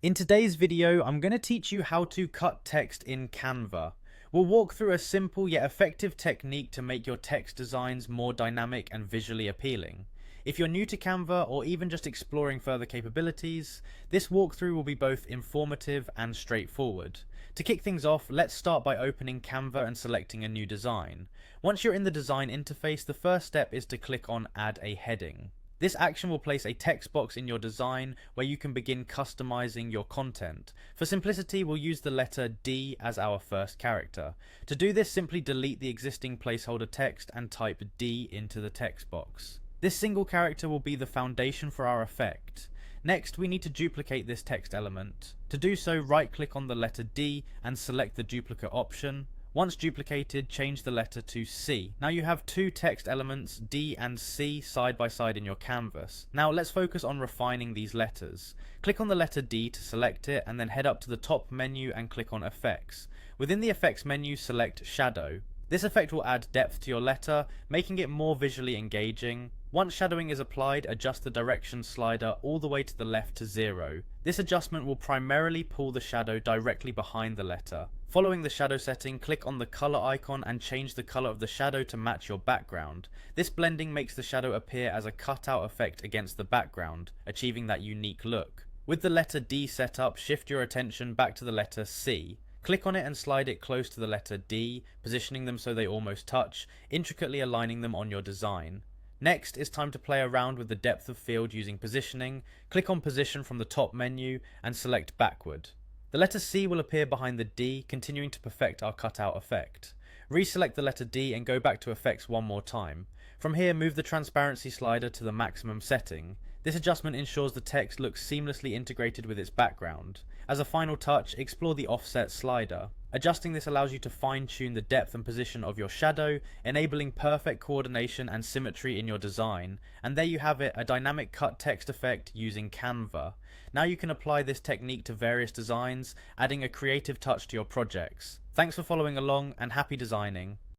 In today's video, I'm going to teach you how to cut text in Canva. We'll walk through a simple yet effective technique to make your text designs more dynamic and visually appealing. If you're new to Canva or even just exploring further capabilities, this walkthrough will be both informative and straightforward. To kick things off, let's start by opening Canva and selecting a new design. Once you're in the design interface, the first step is to click on Add a Heading. This action will place a text box in your design where you can begin customizing your content. For simplicity, we'll use the letter D as our first character. To do this, simply delete the existing placeholder text and type D into the text box. This single character will be the foundation for our effect. Next, we need to duplicate this text element. To do so, right-click on the letter D and select the duplicate option. Once duplicated, change the letter to C. Now you have two text elements, D and C, side by side in your canvas. Now let's focus on refining these letters. Click on the letter D to select it, and then head up to the top menu and click on Effects. Within the Effects menu, select Shadow. This effect will add depth to your letter, making it more visually engaging. Once shadowing is applied, adjust the direction slider all the way to the left to 0. This adjustment will primarily pull the shadow directly behind the letter. Following the shadow setting, click on the color icon and change the color of the shadow to match your background. This blending makes the shadow appear as a cutout effect against the background, achieving that unique look. With the letter D set up, shift your attention back to the letter C. Click on it and slide it close to the letter D, positioning them so they almost touch, intricately aligning them on your design. Next, it's time to play around with the depth of field using positioning. Click on Position from the top menu and select Backward. The letter C will appear behind the D, continuing to perfect our cutout effect. Reselect the letter D and go back to Effects one more time. From here, move the transparency slider to the maximum setting. This adjustment ensures the text looks seamlessly integrated with its background. As a final touch, explore the offset slider. Adjusting this allows you to fine-tune the depth and position of your shadow, enabling perfect coordination and symmetry in your design. And there you have it, a dynamic cut text effect using Canva. Now you can apply this technique to various designs, adding a creative touch to your projects. Thanks for following along, and happy designing.